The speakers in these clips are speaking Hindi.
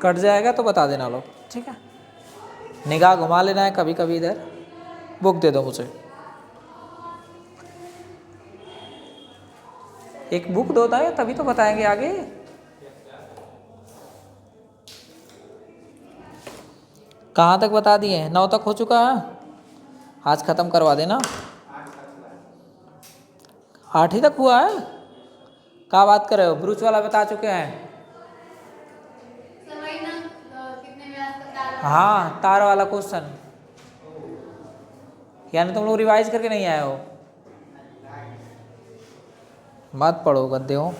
कट जाएगा तो बता देना लोग, ठीक है। निगाह घुमा लेना है कभी कभी इधर। बुक दे दो मुझे, एक बुक दो है तभी तो बताएंगे आगे। कहाँ तक बता दिए हैं? 9 तक हो चुका है, आज ख़त्म करवा देना। 8 ही तक हुआ है, क्या बात कर रहे हो? ब्रूच वाला बता चुके हैं। हाँ, तार वाला क्वेश्चन, यानी तुम लोग रिवाइज करके नहीं आए हो। मत पढ़ो गद्दे हो।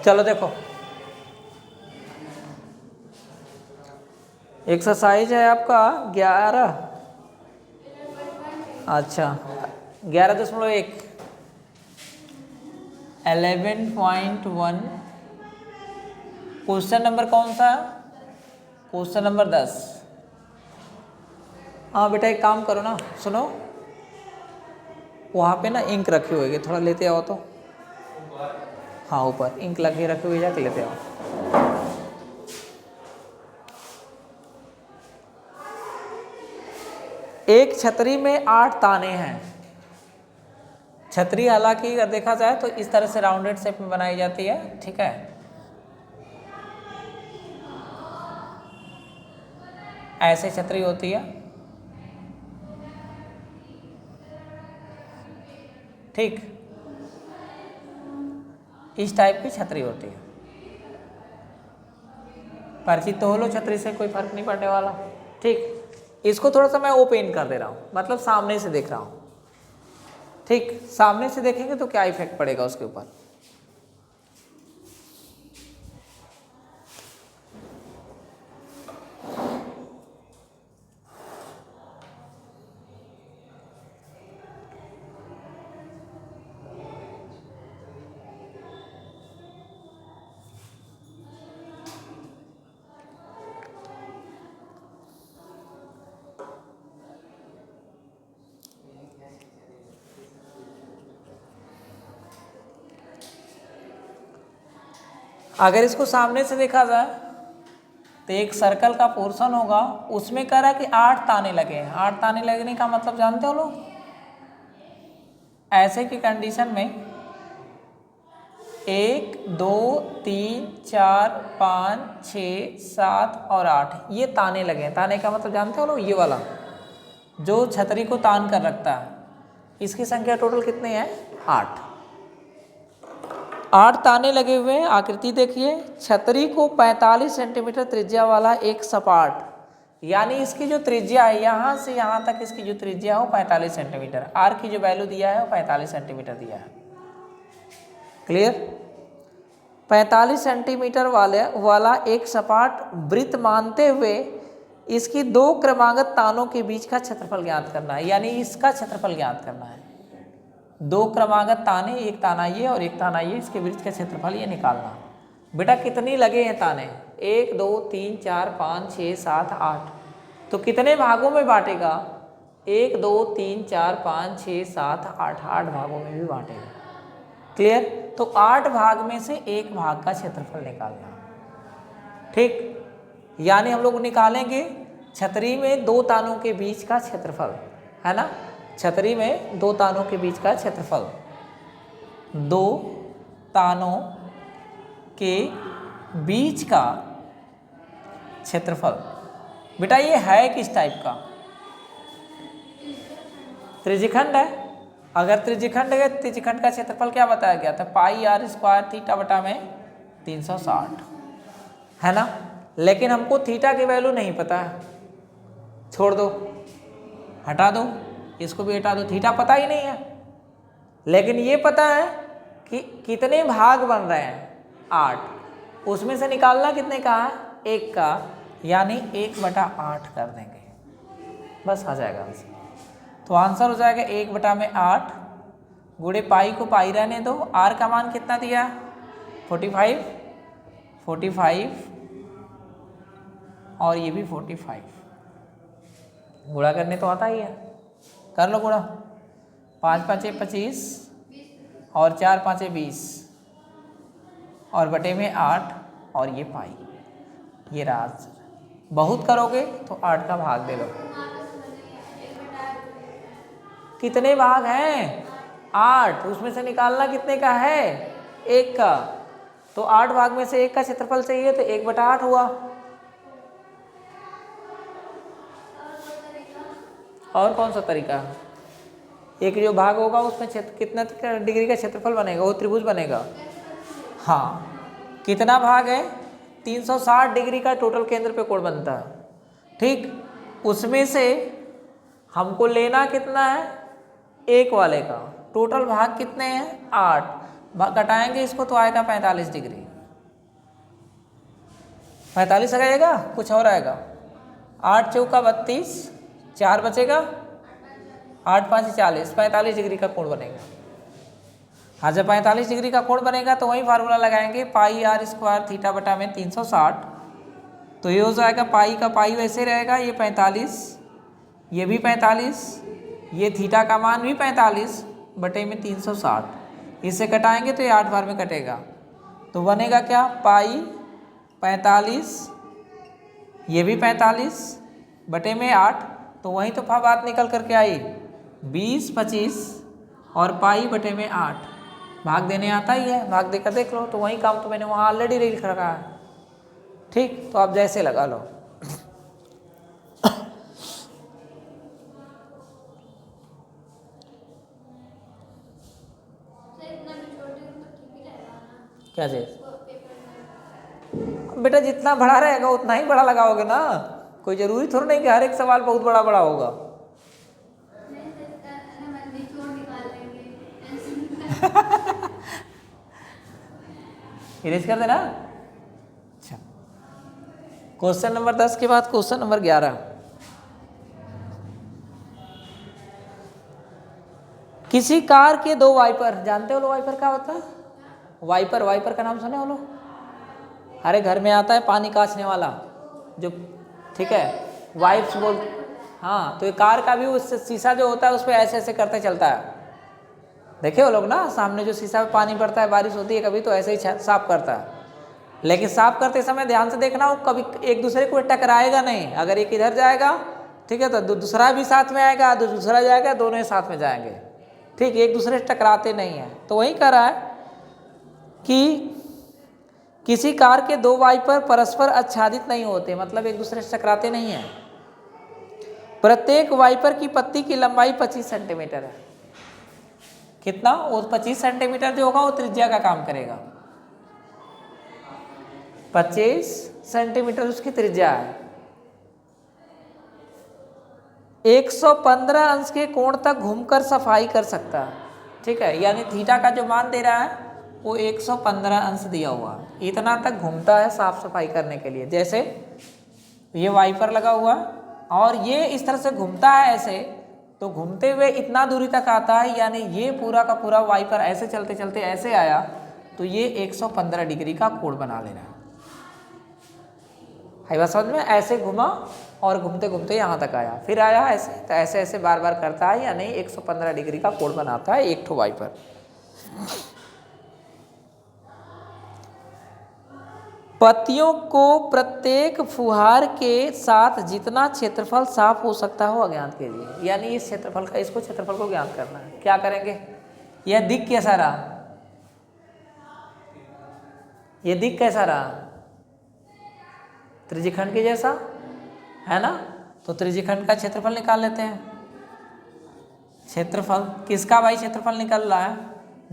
चलो देखो, एक्सरसाइज है आपका 11, अच्छा 11.1 11.1। क्वेश्चन नंबर कौन सा? Question number 10। हाँ बेटा एक काम करो ना, सुनो, वहाँ पे ना इंक रखी होगी, थोड़ा लेते आओ तो। हाँ ऊपर इंक लगे रखी हुई, जाके लेते आओ। एक छतरी में 8 ताने हैं। छतरी हालांकि अगर देखा जाए तो इस तरह से राउंडेड शेप में बनाई जाती है, ठीक है। ऐसे छतरी होती है, ठीक, इस टाइप की छतरी होती है। परिचित तो हो लो छतरी से, कोई फर्क नहीं पड़ने वाला, ठीक। इसको थोड़ा सा मैं ओपन कर दे रहा हूँ, मतलब सामने से देख रहा हूँ, ठीक। सामने से देखेंगे तो क्या इफेक्ट पड़ेगा उसके ऊपर। अगर इसको सामने से देखा जाए तो एक सर्कल का पोर्शन होगा, उसमें कह रहा है कि 8 ताने लगे हैं। 8 ताने लगने का मतलब जानते हो लोग? ऐसे की कंडीशन में 1 2 3 4 5 6 7 और 8 ये ताने लगे हैं। ताने का मतलब जानते हो लोग? ये वाला जो छतरी को तान कर रखता है, इसकी संख्या टोटल कितने हैं? 8। 8 ताने लगे हुए हैं। आकृति देखिए, छतरी को 45 सेंटीमीटर त्रिज्या वाला एक सपाट, यानी इसकी जो त्रिज्या है यहाँ से यहाँ तक, इसकी जो त्रिज्या हो 45 सेंटीमीटर, आर की जो वैल्यू दिया है वो 45 सेंटीमीटर दिया है। क्लियर? 45 सेंटीमीटर वाला एक सपाट वृत्त मानते हुए इसकी 2 क्रमागत तानों के बीच का क्षेत्रफल ज्ञात करना है, यानी इसका क्षेत्रफल ज्ञात करना है। 2 क्रमागत ताने, एक ताना ये और एक ताना ये, इसके बीच का क्षेत्रफल ये निकालना। बेटा कितनी लगे हैं ताने? 1 2 3 4 5 6 7 8। तो कितने भागों में बांटेगा? 1 2 3 4 5 6 7 8, 8 भागों में भी बांटेगा। क्लियर? तो 8 भाग में से एक भाग का क्षेत्रफल निकालना, ठीक। यानी हम लोग निकालेंगे छतरी में 2 तानों के बीच का क्षेत्रफल, है ना। छतरी में 2 तानों के बीच का क्षेत्रफल, 2 तानों के बीच का क्षेत्रफल। बेटा ये है किस टाइप का? त्रिज्यखंड है। अगर त्रिज्यखंड है, त्रिज्यखंड का क्षेत्रफल क्या बताया गया था? पाई r स्क्वायर थीटा बटा में 360, है ना। लेकिन हमको थीटा की वैल्यू नहीं पता है, छोड़ दो, हटा दो, इसको भी हटा दो, थीटा पता ही नहीं है। लेकिन ये पता है कि कितने भाग बन रहे हैं? 8। उसमें से निकालना कितने का है? 1 का, यानी 1/8 कर देंगे, बस आ जाएगा आंसर। तो आंसर हो जाएगा 1/8 गुणे पाई को पाई रहने दो, r का मान कितना दिया? 45 और ये भी 45। गुणा करने तो आता ही है, कर लो गुणा। 5 5 25, और 4 5 20 और बटे में 8 और ये पाई। ये रहा आंसर। बहुत करोगे तो 8 का भाग दे लो। कितने भाग हैं? 8। उसमें से निकालना कितने का है? 1 का। तो 8 भाग में से 1 का क्षेत्रफल चाहिए तो 1/8 हुआ। और कौन सा तरीका? एक जो भाग होगा उसमें कितना डिग्री का क्षेत्रफल बनेगा? वो त्रिभुज बनेगा। हाँ, कितना भाग है? 360 डिग्री का टोटल केंद्र पे कोण बनता है। ठीक, उसमें से हमको लेना कितना है? 1 वाले का। टोटल भाग कितने हैं? 8। घटाएंगे इसको तो आएगा 45 डिग्री। 45 आएगा, कुछ और आएगा? 8 चौका 32, 4 बचेगा, 8 5 40, 45 डिग्री का कोण बनेगा। हाँ, जब 45 डिग्री का कोण बनेगा तो वही फार्मूला लगाएंगे, पाई r स्क्वायर थीटा बटा में 360। तो ये हो जाएगा पाई का पाई वैसे रहेगा, ये 45, ये भी 45, ये थीटा का मान भी 45 बटे में 360। इससे कटाएंगे तो ये 8 बार में कटेगा। तो बनेगा क्या? पाई 45, ये भी 45 बटे में 8। तो वहीं तो बात निकल करके आई 20 25 और पाई बटे में 8। भाग देने आता ही है, भाग देकर देख लो। तो वही काम तो मैंने वहाँ ऑलरेडी लिख रखा है। ठीक, तो आप जैसे लगा लो। क्या चीज? बेटा जितना बड़ा रहेगा उतना ही बड़ा लगाओगे ना। कोई जरूरी थोड़ा नहीं कि हर एक सवाल बहुत बड़ा बड़ा होगा। इरेज कर देना। अच्छा, क्वेश्चन नंबर 10 के बाद क्वेश्चन नंबर 11। किसी कार के 2 वाइपर, जानते हो लो वाइपर क्या होता है? वाइपर, वाइपर का नाम सुने हो लो? अरे घर में आता है पानी कांचने वाला जो, ठीक है, वाइप्स बोल। हाँ, तो ये कार का भी उस शीशा जो होता है उस पर ऐसे ऐसे करते चलता है। देखे हो लोग ना, सामने जो शीशा में पानी पड़ता है, बारिश होती है कभी, तो ऐसे ही साफ करता है। लेकिन साफ करते समय ध्यान से देखना, वो कभी एक दूसरे को टकराएगा नहीं। अगर एक इधर जाएगा, ठीक है, तो दूसरा भी साथ में आएगा, दूसरा जाएगा, दोनों ही साथ में जाएंगे। ठीक, एक दूसरे से टकराते नहीं है। तो वही कह रहा है कि किसी कार के 2 वाइपर परस्पर आच्छादित नहीं होते, मतलब एक दूसरे से टकराते नहीं है। प्रत्येक वाइपर की पत्ती की लंबाई 25 सेंटीमीटर है। कितना? वो 25 सेंटीमीटर जो होगा वो त्रिज्या का काम करेगा। 25 सेंटीमीटर उसकी त्रिज्या है। 115 अंश के कोण तक घूमकर सफाई कर सकता है। ठीक है, यानी थीटा का जो मान दे रहा है वो 115 अंश दिया हुआ, इतना तक घूमता है साफ सफाई करने के लिए। जैसे ये वाइपर लगा हुआ और ये इस तरह से घूमता है ऐसे, तो घूमते हुए इतना दूरी तक आता है, यानी ये पूरा का पूरा वाइपर ऐसे चलते चलते ऐसे आया, तो ये 115 डिग्री का कोण बना ले रहा है। बात समझ में? ऐसे घुमा और घूमते घूमते यहाँ तक आया, फिर आया ऐसे, तो ऐसे ऐसे बार बार करता है, यानी 115 डिग्री का कोण बनाता है एक ठो वाइपर। पत्तियों को प्रत्येक फुहार के साथ जितना क्षेत्रफल साफ हो सकता हो अज्ञात कीजिए। यानी इस क्षेत्रफल का, इसको क्षेत्रफल को ज्ञात करना है। क्या करेंगे? यह दिख कैसा रहा? ये दिख कैसा रहा? त्रिज्यखंड के जैसा है ना। तो त्रिज्यखंड का क्षेत्रफल निकाल लेते हैं। क्षेत्रफल किसका भाई? क्षेत्रफल निकल रहा है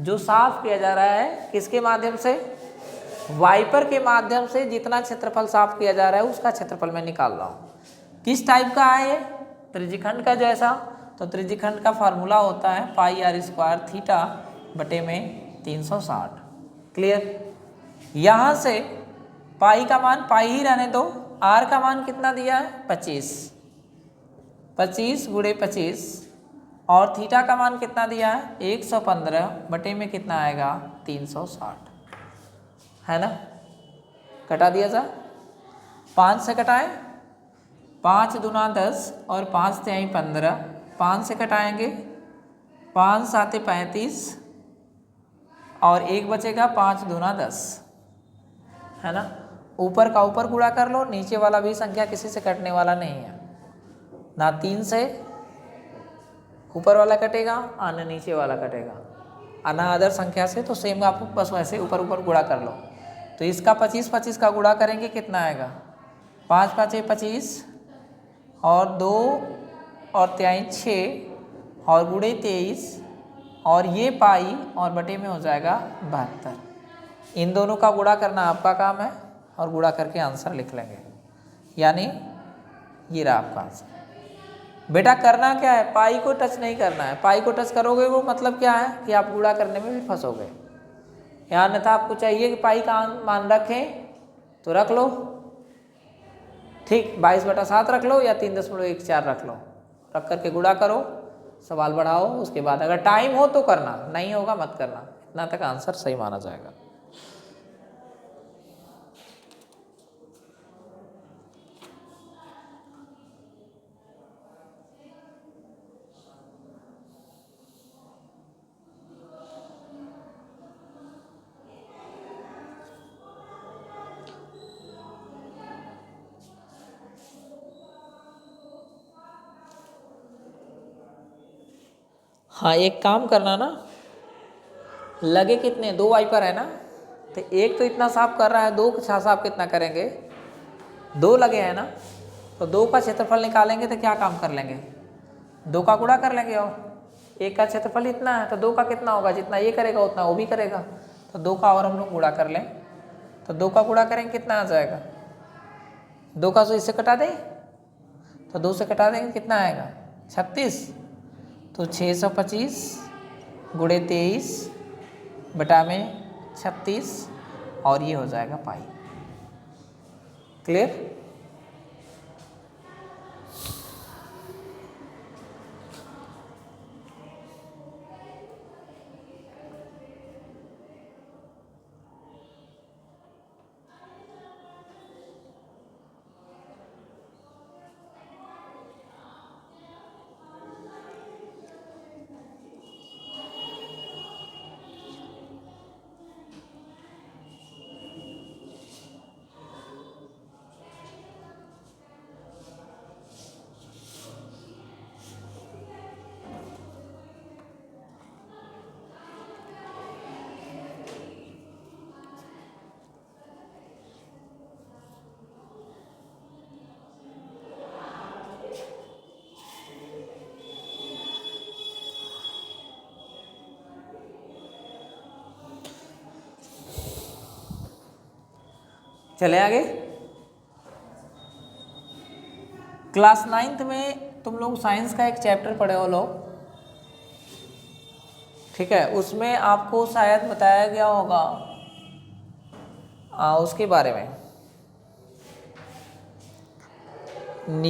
जो साफ किया जा रहा है किसके माध्यम से? वाइपर के माध्यम से। जितना क्षेत्रफल साफ किया जा रहा है उसका क्षेत्रफल मैं निकाल रहा हूँ। किस टाइप का है ये? त्रिज्यखंड का जैसा। तो त्रिज्यखंड का फार्मूला होता है पाई r स्क्वायर थीटा बटे में 360। क्लियर? यहाँ से पाई का मान पाई ही रहने दो, r का मान कितना दिया है? 25, 25 गुणे 25, और थीटा का मान कितना दिया है? 115 बटे में कितना आएगा? 360, है ना। कटा दिया जा, 5 से कटाएं, 5 दूना 10 और 5 तिहाई 15, 5 से कटाएंगे, 5 साते 35 और 1 बचेगा 5 दूना 10, है ना। ऊपर का ऊपर गुणा कर लो, नीचे वाला भी संख्या किसी से कटने वाला नहीं है, ना 3 से ऊपर वाला कटेगा और ना नीचे वाला कटेगा, और ना अदर संख्या से, तो सेम आपको बस वैसे ऊपर ऊपर गुणा कर लो। तो इसका 25 का गुणा करेंगे कितना आएगा, 5 5 25 और 2 और 3 6 और गुणे 23 और ये पाई और बटे में हो जाएगा 72। इन दोनों का गुणा करना आपका काम है और गुणा करके आंसर लिख लेंगे, यानी ये रहा आपका आंसर। बेटा करना क्या है, पाई को टच नहीं करना है। पाई को टच करोगे वो मतलब क्या है कि आप गुणा करने में भी फंसोगे। या अन्यथा आपको चाहिए कि पाई का मान रखें तो रख लो, ठीक, 22/7 रख लो या 3.14 रख लो, रख करके गुणा करो, सवाल बढ़ाओ, उसके बाद अगर टाइम हो तो करना, नहीं होगा मत करना, इतना तक आंसर सही माना जाएगा। हाँ, एक काम करना ना, लगे कितने, 2 वाइपर है ना, तो एक तो इतना साफ कर रहा है, 2 का साफ कितना करेंगे, 2 लगे हैं ना, तो 2 का क्षेत्रफल निकालेंगे तो क्या काम कर लेंगे, 2 का गुणा कर लेंगे, और 1 का क्षेत्रफल इतना है तो 2 का कितना होगा, जितना ये करेगा उतना वो भी करेगा, तो 2 का और हम लोग गुणा कर लें, तो 2 का गुणा करेंगे कितना आ जाएगा, 2 का तो इससे कटा दें, तो 2 से कटा देंगे कितना आएगा 36, तो 625 गुणे 23 बटा में 36 और ये हो जाएगा पाई। क्लियर? चले आगे। क्लास 9th में तुम लोग साइंस का एक चैप्टर पढ़े हो लोग, ठीक है, उसमें आपको शायद बताया गया होगा उसके बारे में,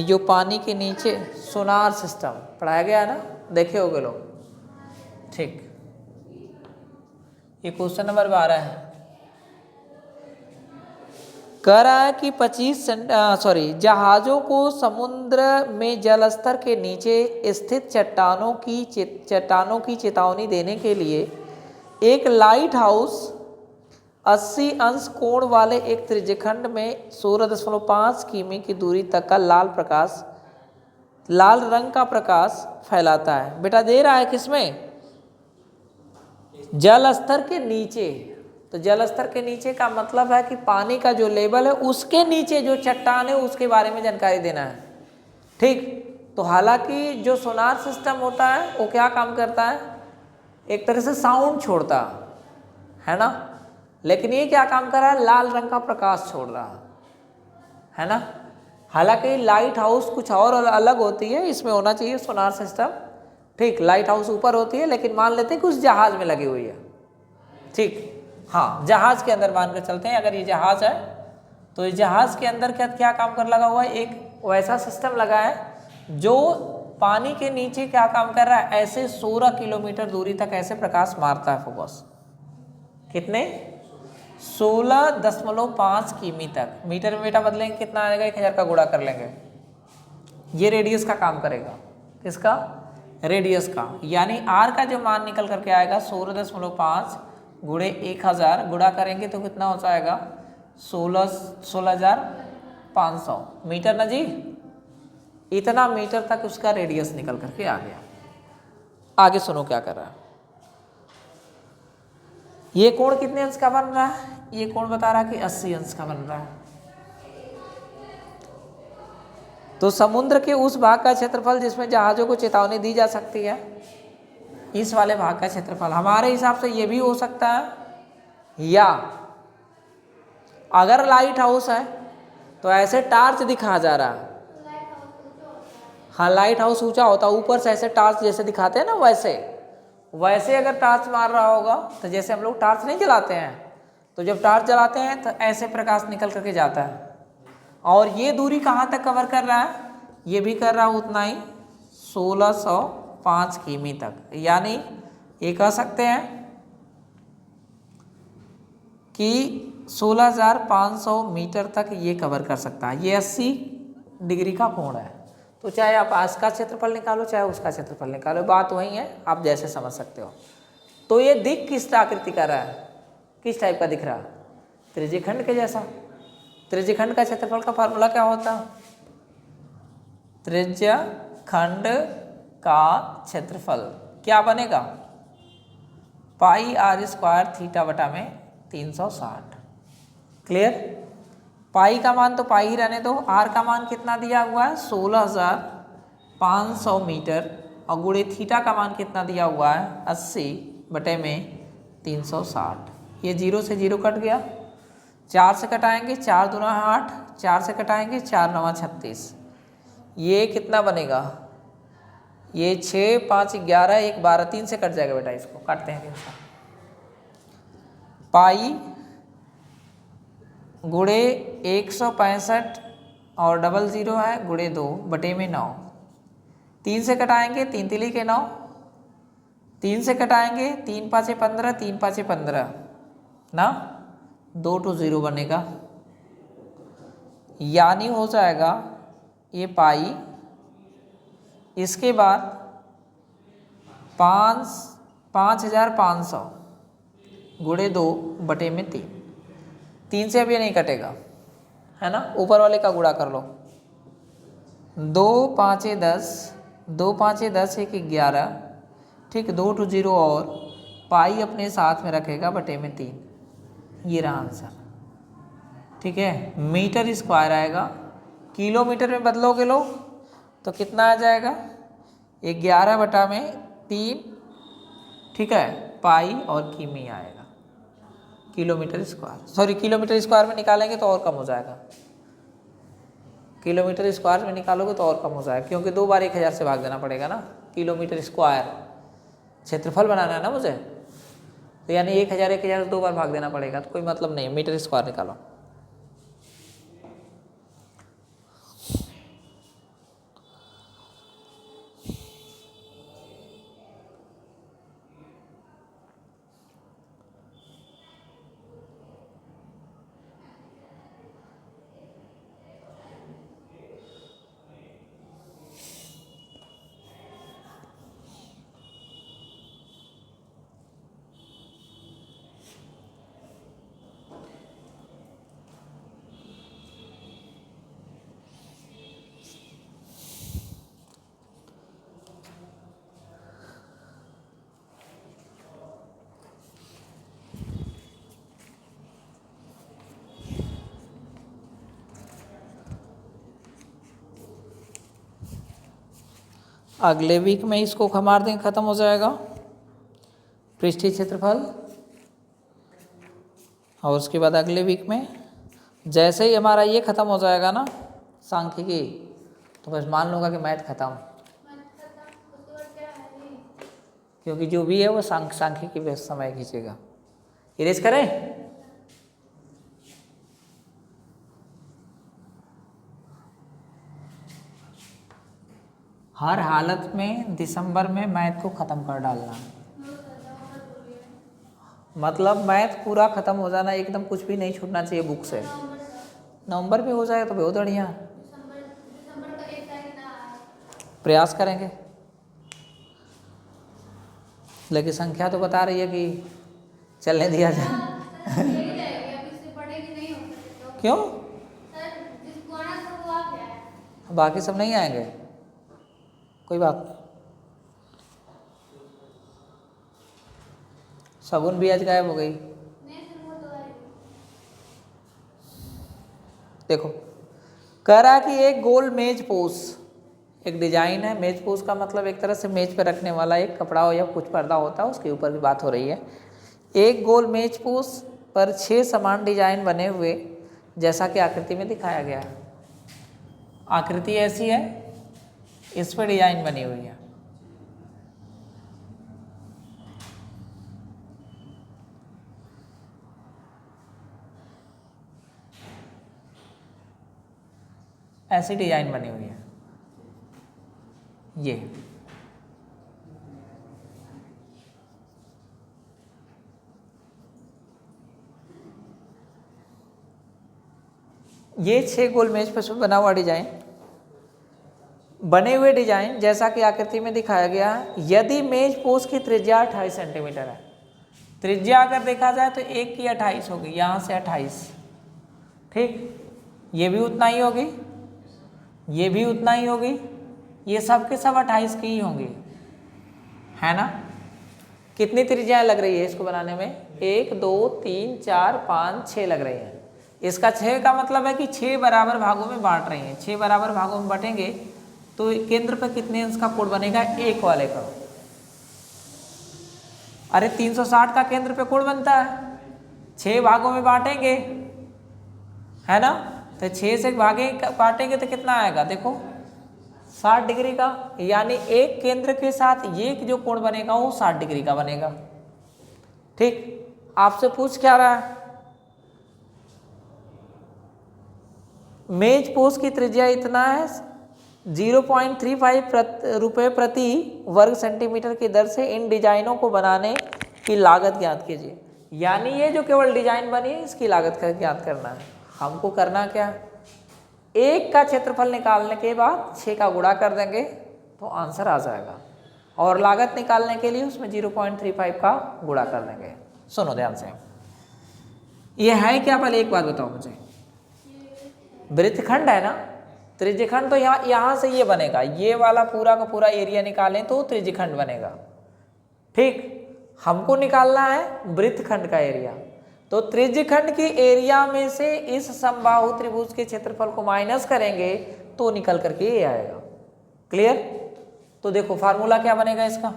जो पानी के नीचे सोनार सिस्टम पढ़ाया गया है ना, देखे होगे लोग, ठीक। ये क्वेश्चन नंबर 12 है, कह रहा है कि 25 जहाज़ों को समुद्र में जल स्तर के नीचे स्थित चट्टानों की चेतावनी देने के लिए एक लाइट हाउस 80 अंश कोण वाले एक त्रिज्यखंड में 16.5 किमी की दूरी तक का लाल रंग का प्रकाश फैलाता है। बेटा दे रहा है किसमें, जल स्तर के नीचे। तो जल स्तर के नीचे का मतलब है कि पानी का जो लेवल है उसके नीचे जो चट्टान है उसके बारे में जानकारी देना है, ठीक। तो हालांकि जो सोनार सिस्टम होता है वो क्या काम करता है, एक तरह से साउंड छोड़ता है ना, लेकिन ये क्या काम कर रहा है, लाल रंग का प्रकाश छोड़ रहा है ना। हालांकि लाइट हाउस कुछ और अलग होती है, इसमें होना चाहिए सोनार सिस्टम, ठीक। लाइट हाउस ऊपर होती है, लेकिन मान लेते हैं कि उस जहाज में लगी हुई है, ठीक। हाँ, जहाज के अंदर मान कर चलते हैं, अगर ये जहाज है तो इस जहाज के अंदर क्या काम कर लगा हुआ है, एक वैसा सिस्टम लगा है जो पानी के नीचे क्या काम कर रहा है, ऐसे 16 किलोमीटर दूरी तक ऐसे प्रकाश मारता है फोकस, कितने, 16.5 किमी तक। मीटर में बेटा बदलेंगे कितना आएगा, 1000 का गुणा कर लेंगे, ये रेडियस का काम करेगा, किसका, रेडियस का, यानी आर का जो मान निकल करके आएगा 16.5 गुणे 1000 गुणा करेंगे तो कितना हो जाएगा 16,500 मीटर ना जी। इतना मीटर तक उसका रेडियस निकल करके आ गया। आगे सुनो क्या कर रहा है। ये कोण कितने अंश का बन रहा है, ये कोण बता रहा है कि 80 अंश का बन रहा है। तो समुद्र के उस भाग का क्षेत्रफल जिसमें जहाजों को चेतावनी दी जा सकती है, इस वाले भाग का क्षेत्रफल हमारे हिसाब से ये भी हो सकता है, या अगर लाइट हाउस है तो ऐसे टार्च दिखा जा रहा है। हाँ, लाइट हाउस ऊंचा होता है, ऊपर से ऐसे टार्च जैसे दिखाते हैं ना, वैसे अगर टार्च मार रहा होगा तो जैसे हम लोग टार्च नहीं जलाते हैं, तो जब टार्च जलाते हैं तो ऐसे प्रकाश निकल करके जाता है। और ये दूरी कहाँ तक कवर कर रहा है, ये भी कर रहा है उतना ही 1605 किमी तक। यानी ये कह सकते हैं कि 16,500 मीटर तक ये कवर कर सकता है। ये 80 डिग्री का कोण है। तो चाहे आप इसका क्षेत्रफल निकालो चाहे उसका क्षेत्रफल निकालो, बात वही है, आप जैसे समझ सकते हो। तो ये दिख किस आकृति का रहा है, किस टाइप का दिख रहा है, त्रिज्यखंड के जैसा। त्रिज्यखंड का क्षेत्रफल का फार्मूला क्या होता है, त्रिज्यखंड का क्षेत्रफल क्या बनेगा, पाई r स्क्वायर थीटा बटा में 360। क्लियर। पाई का मान तो पाई ही रहने दो, r का मान कितना दिया हुआ है 16,500 मीटर, और गुणे थीटा का मान कितना दिया हुआ है 80 बटे में 360। ये 0 से 0 कट गया, 4 से कटाएंगे 4 दूना 8, 4 से कटाएंगे 4 नवा 36। ये कितना बनेगा, ये 6 5 11 1 12, 3 से कट जाएगा बेटा, इसको काटते हैं 3 से। पाई गुणे 165 और डबल 0 है गुणे 2 बटे में 9। 3 से कटाएंगे 3 तिली के 9, 3 से कटाएंगे 3 5 15, 3 5 15 ना, 2 to 0 बनेगा। यानी हो जाएगा ये पाई, इसके बाद 5,500 गुणे 2 बटे में 3। 3 से अब ये नहीं कटेगा है ना, ऊपर वाले का गुणा कर लो। 2 5 10, 2 5 10 1 11, ठीक, 2 to 0 और पाई अपने साथ में रखेगा बटे में 3। ये रहा आंसर। ठीक है, मीटर स्क्वायर आएगा, किलोमीटर में बदलोगे लोग तो कितना आ जाएगा 11 बटा में 3, ठीक है, पाई और किमी आएगा kilometre square. Sorry, kilometre square में निकालेंगे तो और कम हो जाएगा, किलोमीटर स्क्वायर में निकालोगे तो और कम हो जाएगा, क्योंकि 2 बार 1000 से भाग देना पड़ेगा ना। किलोमीटर स्क्वायर क्षेत्रफल बनाना है ना मुझे, तो यानी 1000 1000 से 2 बार भाग देना पड़ेगा, तो कोई मतलब नहीं, मीटर स्क्वायर निकालो। अगले वीक में इसको मार देंगे, खत्म हो जाएगा पृष्ठीय क्षेत्रफल। और उसके बाद अगले वीक में जैसे ही हमारा ये खत्म हो जाएगा ना सांख्यिकी, तो बस मान लूँगा कि मैथ खत्म, क्योंकि जो भी है वो सांख्यिकी पे समय खींचेगा। इरेज करें, हर हालत में दिसंबर में मैथ को ख़त्म कर डालना, मतलब मैथ पूरा ख़त्म हो जाना, एकदम कुछ भी नहीं छूटना चाहिए बुक से। नवंबर में हो जाएगा तो बहुत बढ़िया, प्रयास करेंगे। लेकिन संख्या तो बता रही है कि चलने दिया जाए। क्यों? बाकी सब नहीं आएंगे, कोई बात नहीं। शगुन भी आज गायब हो गई। देखो कह रहा कि एक गोल मेज पोस, एक डिजाइन है। मेज पोस का मतलब एक तरह से मेज पे रखने वाला एक कपड़ा हो या कुछ पर्दा होता है, उसके ऊपर भी बात हो रही है। एक गोल मेज पोस पर 6 समान डिजाइन बने हुए, जैसा कि आकृति में दिखाया गया है। आकृति ऐसी है, इस पर डिजाइन बनी हुई है। ऐसी डिजाइन बनी हुई है ये 6 गोल मेज पर बना हुआ डिजाइन, बने हुए डिजाइन जैसा कि आकृति में दिखाया गया है। यदि मेज पोस की त्रिज्या 28 सेंटीमीटर है, त्रिज्या अगर देखा जाए तो एक की 28 होगी, यहाँ से 28, ठीक, ये भी उतना ही होगी, ये भी उतना ही होगी, ये सब के सब 28 की ही होंगी, है ना। कितनी त्रिज्याएं लग रही है इसको बनाने में? 1 2 3 4 5 6 लग रही हैं। इसका 6 का मतलब है कि 6 बराबर भागों में बांट रही हैं। 6 बराबर भागों में बांटेंगे तो केंद्र पर कितने अंश का कोण बनेगा? 1 वाले का। अरे 360 का केंद्र पे कोण बनता है, 6 भागों में बांटेंगे, है ना। तो 6 से बांटेंगे तो कितना आएगा? देखो 60 डिग्री का, यानी एक केंद्र के साथ ये जो कोण बनेगा वो 60 डिग्री का बनेगा। ठीक, आपसे पूछ क्या रहा है? मेज पोस की त्रिज्या इतना है, 0.35 रुपये प्रति वर्ग सेंटीमीटर की दर से इन डिजाइनों को बनाने की लागत ज्ञात कीजिए। यानी ये जो केवल डिजाइन बनी है इसकी लागत का ज्ञात करना है। हमको करना क्या? 1 का क्षेत्रफल निकालने के बाद 6 का गुणा कर देंगे तो आंसर आ जाएगा, और लागत निकालने के लिए उसमें 0.35 का गुणा कर देंगे। सुनो ध्यान से, ये है क्या? पहले एक बात बताओ मुझे, वृत्तखंड है ना, त्रिज्यखंड तो यहाँ से ये बनेगा, ये वाला पूरा का पूरा एरिया निकालें तो त्रिज्यखंड बनेगा। ठीक, हमको निकालना है वृत्तखंड का एरिया, तो त्रिज्यखंड की एरिया में से इस समबाहु त्रिभुज के क्षेत्रफल को माइनस करेंगे तो निकल करके ये आएगा। क्लियर? तो देखो फार्मूला क्या बनेगा इसका?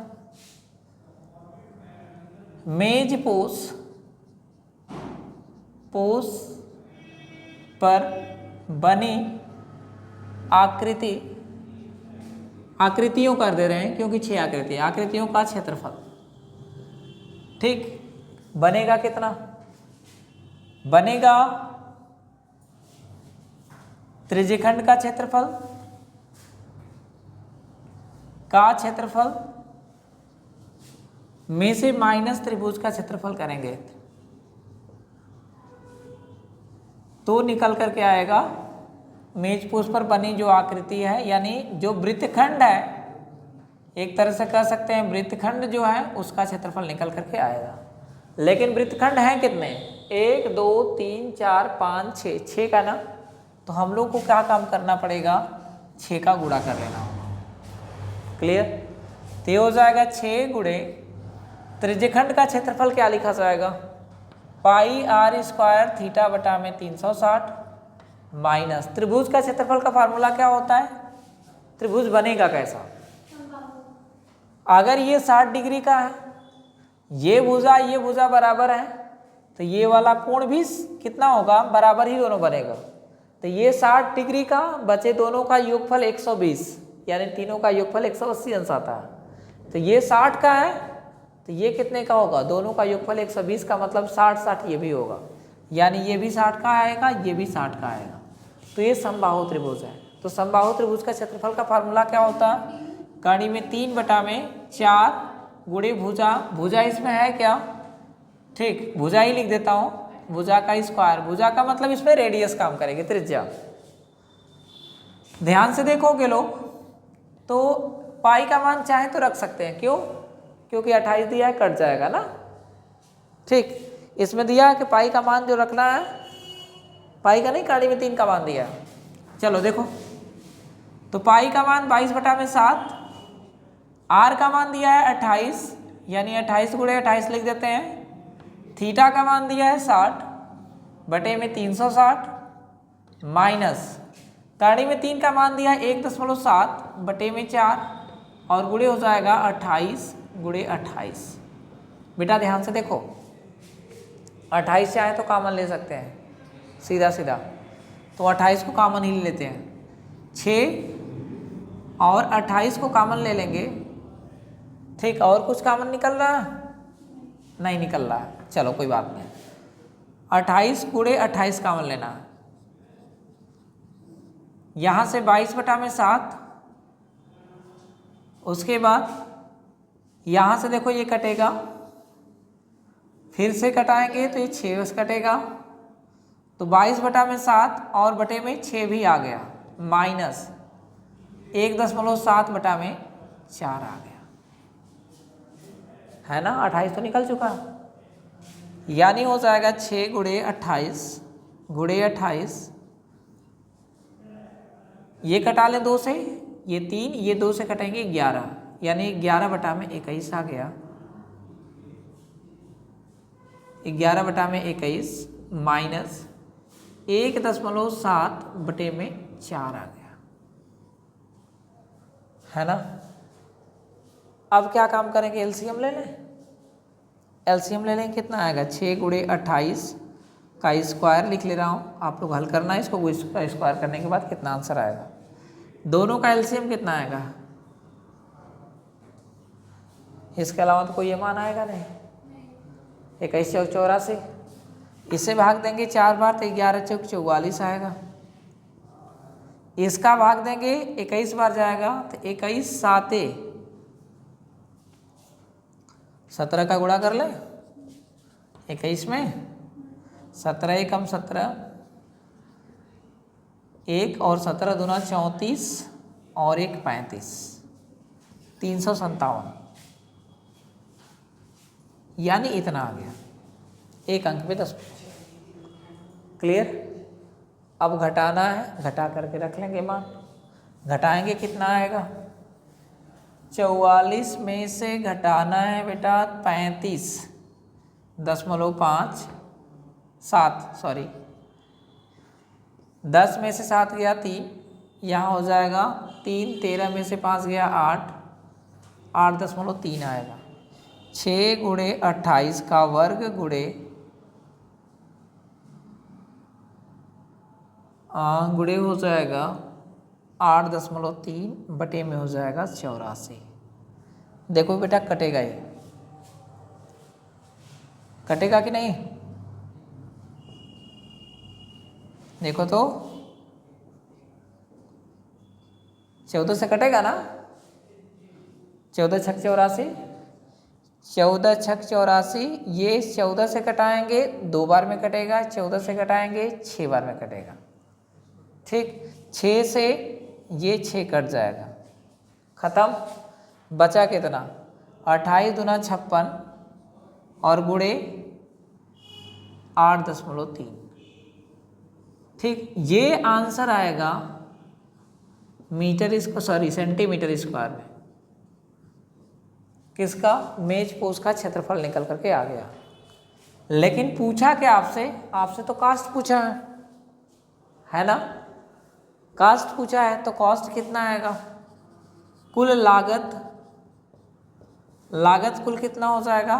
मेज पोस पर बनी आकृतियों कर दे रहे हैं क्योंकि 6 आकृतियों का क्षेत्रफल, ठीक, बनेगा कितना? बनेगा त्रिज्यखंड का क्षेत्रफल में से माइनस त्रिभुज का क्षेत्रफल करेंगे तो निकल करके आएगा मेज पोस पर बनी जो आकृति है, यानी जो वृत्तखंड है, एक तरह से कह सकते हैं वृत्तखंड जो है उसका क्षेत्रफल निकल करके आएगा। लेकिन वृत्तखंड है कितने? 1 2 3 4 5 6, 6 का ना, तो हम लोग को क्या काम करना पड़ेगा? 6 का गुणा कर लेना होगा। क्लियर? तो ये हो जाएगा 6 गुणे त्रिज्यखंड का क्षेत्रफल क्या लिखा जाएगा? पाई r स्क्वायर थीटा बटा में 360 माइनस त्रिभुज का क्षेत्रफल का फार्मूला क्या होता है? त्रिभुज बनेगा कैसा? अगर ये 60 डिग्री का है, ये भुजा बराबर है, तो ये वाला कोण भी कितना होगा? बराबर ही दोनों बनेगा। तो ये 60 डिग्री का बचे दोनों का योगफल 120, यानी तीनों का योगफल 180 अंश आता है। तो ये 60 का है तो ये कितने का होगा? दोनों का योगफल 120 का मतलब 60 ये भी होगा, यानी ये भी 60 का आएगा, ये भी 60 का आएगा। तो ये समबाहु त्रिभुज है। तो समबाहु त्रिभुज का क्षेत्रफल का फार्मूला क्या होता है? कड़ी में 3/4 गुणे भुजा इसमें है क्या? ठीक, भुजा ही लिख देता हूँ, भुजा का स्क्वायर, भुजा का मतलब इसमें रेडियस काम करेगी, त्रिज्या। ध्यान से देखोगे लोग तो पाई का मान चाहे तो रख सकते हैं, क्यों? क्योंकि 28 दिया है, कट जाएगा ना, ठीक, इसमें दिया है कि पाई का मान जो रखना है, पाई का नहीं, कहानी में 3 का मान दिया है। चलो देखो, तो पाई का मान 22/7, आर का मान दिया है 28, यानी 28 गुणे 28 लिख देते हैं। थीटा का मान दिया है 60/360 माइनस कहानी में 3 का मान दिया है 1.7/4 और गुणे हो जाएगा 28 गुणे 28। बेटा ध्यान से देखो, 28 चाहे तो कॉमन ले सकते हैं सीधा सीधा, तो 28 को कॉमन ही ले लेते हैं। 6 और 28 को कॉमन ले लेंगे। ठीक, और कुछ कॉमन निकल रहा है? नहीं निकल रहा है, चलो कोई बात नहीं। 28 गुणे 28 कॉमन लेना है। यहाँ से 22/7, उसके बाद यहाँ से देखो ये कटेगा, फिर से कटाएंगे तो ये 6 कटेगा, तो 22/7 और बटे में 6 भी आ गया, माइनस 1.7/4 आ गया, है ना। 28 तो निकल चुका, यानी हो जाएगा 6 गुणे 28 गुणे 28, ये कटा लें 2 से, ये 3, ये 2 से कटेंगे 11, यानी 11/21 आ गया। 11/21 माइनस 1.7/4 आ गया, है ना। अब क्या काम करेंगे, एलसीएम ले लें। एलसीएम ले लें, कितना आएगा, 6 गुणे 28 का स्क्वायर लिख ले रहा हूँ, आप लोग हल करना है इसको, स्क्वायर करने के बाद कितना आंसर आएगा। दोनों का एलसीएम कितना आएगा, इसके अलावा तो कोई ये मान आएगा नहीं। 21 चौक 84, इसे भाग देंगे 4 बार तो 11 चौक 44 आएगा। इसका भाग देंगे 21 बार जाएगा तो 21 साते 17 का गुणा कर ले 21 में, 17 एकम 17, 1 और 17 दूना 34 और 1 35, 357, यानी इतना आ गया, एक अंक पे 10। क्लियर। अब घटाना है, घटा करके रख लेंगे मान। घटाएंगे कितना आएगा, 44 में से घटाना है बेटा 35.57, सॉरी 10 में से 7 गया 3, यहाँ हो जाएगा 3, 13 में से 5 गया 8, 8.3 आएगा। 6 गुणे 28 का वर्ग गुणे हो जाएगा 8.3 बटे में हो जाएगा 84। देखो बेटा कटेगा, ये कटेगा कि नहीं, देखो तो 14 से कटेगा ना, 14 छक 84, 14 छक 84, ये 14 से कटाएंगे 2 बार में कटेगा, 14 से कटाएंगे 6 बार में कटेगा। ठीक, 6 से ये 6 कट जाएगा, खत्म। बचा कितना, 28 दूना 56 और गुणे 8.3। ठीक, ये आंसर आएगा मीटर इसको, सॉरी सेंटीमीटर स्क्वायर में। किसका, मेज पोस्ट का क्षेत्रफल निकल करके आ गया। लेकिन पूछा क्या आपसे तो कास्ट पूछा है ना। कास्ट पूछा है तो कॉस्ट कितना आएगा, कुल लागत कुल कितना हो जाएगा।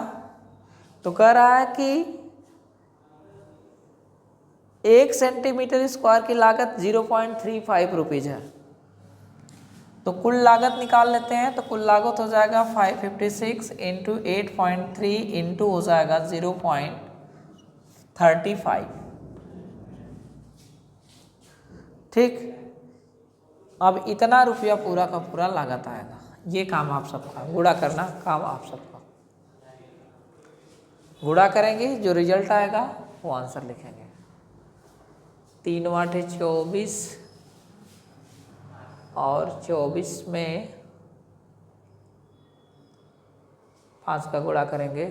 तो कह रहा है कि 1 सेंटीमीटर स्क्वायर की लागत 0.35 रुपीज़ है, तो कुल लागत निकाल लेते हैं। तो कुल लागत हो जाएगा 556 इंटू 8.3 इंटू हो जाएगा 0.35। ठीक, अब इतना रुपया पूरा का पूरा लागत आएगा। ये काम आप सबका, गुणा करना काम आप सबका। गुणा करेंगे, जो रिजल्ट आएगा वो आंसर लिखेंगे। 3 8 24 और 24 में 5 का गुणा करेंगे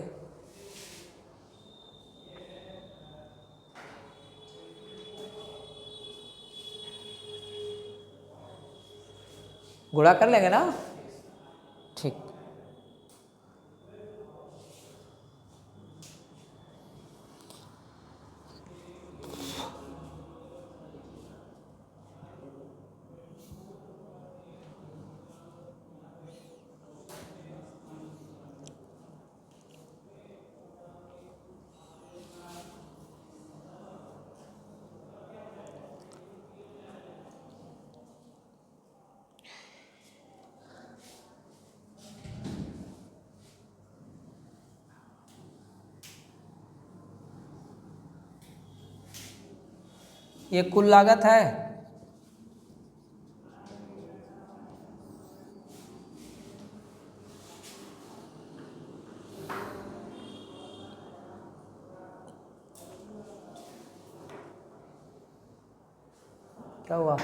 गुणा कर लेंगे ना, ठीक। ये कुल लागत है, क्या हुआ?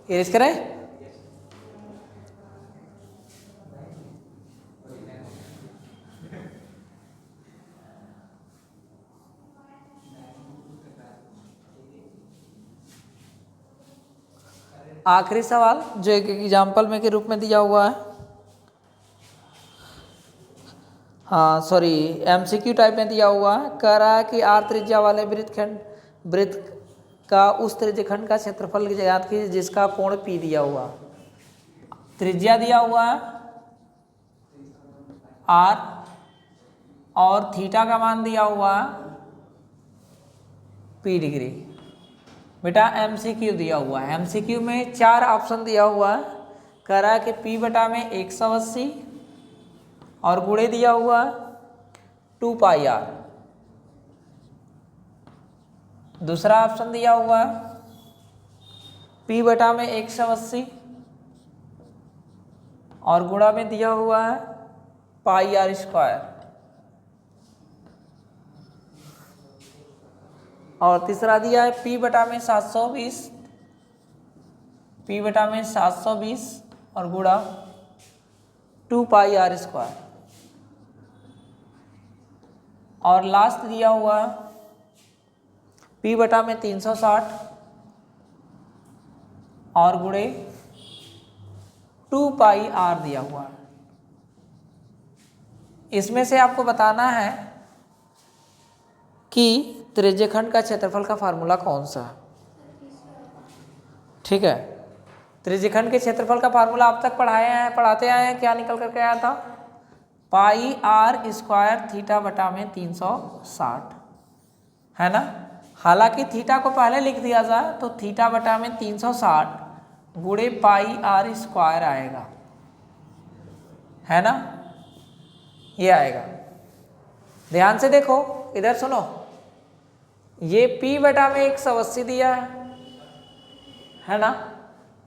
इरेज करें? आखिरी सवाल जो एक एग्जाम्पल में के रूप में दिया हुआ है, हाँ सॉरी एमसीक्यू टाइप में दिया हुआ है। कह रहा है कि आर त्रिज्या वाले वृत्त का उस त्रिज्यखंड का क्षेत्रफल ज्ञात कीजिए जिसका कोण पी दिया हुआ। त्रिज्या दिया हुआ है आर और थीटा का मान दिया हुआ है पी डिग्री। बेटा एमसीक्यू दिया हुआ है, एमसीक्यू में 4 ऑप्शन दिया हुआ है। कह रहा है कि पी बटा में 180 और गुणे दिया हुआ 2 पाई आर। दूसरा ऑप्शन दिया हुआ है पी बटा में 180 और गुणा में दिया हुआ है पाई आर स्क्वायर। और तीसरा दिया है पी बटा में 720, पी बटा में 720 और गुणा 2 पाई आर स्क्वायर। और लास्ट दिया हुआ है पी बटा में 360 और गुणे 2 पाई आर दिया हुआ है। इसमें से आपको बताना है कि त्रिज्यखंड का क्षेत्रफल का फार्मूला कौन सा है। ठीक है, त्रिज्यखंड के क्षेत्रफल का फार्मूला आप तक पढ़ाते आए हैं। क्या निकल करके आया था? पाई आर स्क्वायर थीटा बटा में 360, है ना। हालांकि थीटा को पहले लिख दिया जाए तो थीटा बटा में 360 गुणे पाई आर स्क्वायर आएगा, है ना, ये आएगा। ध्यान से देखो, इधर सुनो, ये p बटा में 180 दिया है ना।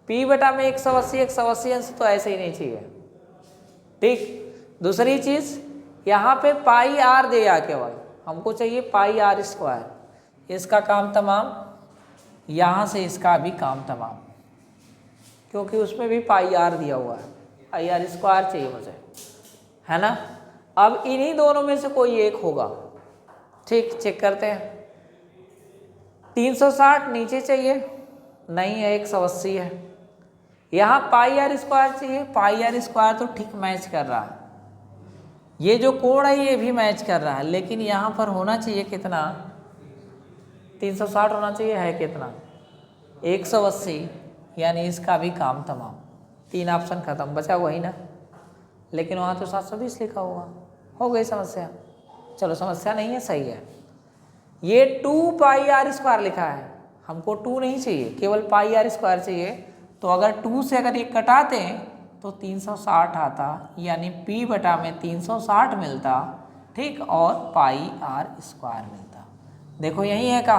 p बटा में 180 अंश तो ऐसे ही नहीं चाहिए, ठीक। दूसरी चीज यहाँ पे पाई आर दिया, केवल हमको चाहिए पाई आर स्क्वायर। इसका काम तमाम, यहाँ से इसका भी काम तमाम, क्योंकि उसमें भी पाई आर दिया हुआ है। पाई आर स्क्वायर चाहिए मुझे, है ना। अब इन्हीं दोनों में से कोई एक होगा, ठीक। चेक करते हैं। 360 नीचे चाहिए, नहीं है, 180 है। यहाँ पाई आर स्क्वायर चाहिए, पाई आर स्क्वायर तो ठीक मैच कर रहा है। ये जो कोण है ये भी मैच कर रहा है, लेकिन यहाँ पर होना चाहिए कितना? 360 होना चाहिए, है कितना? 180, यानी इसका भी काम तमाम। 3 ऑप्शन खत्म, बचा वही ना। लेकिन वहाँ तो 720 लिखा हुआ, हो गई समस्या। चलो समस्या नहीं है, सही है। ये 2 पाई आर स्क्वायर लिखा है, हमको 2 नहीं चाहिए, केवल पाई आर स्क्वायर चाहिए। तो अगर 2 से अगर ये कटाते तो 360 आता, यानी p बटा में 360 मिलता, ठीक, और पाई आर स्क्वायर मिलता। देखो यही है का,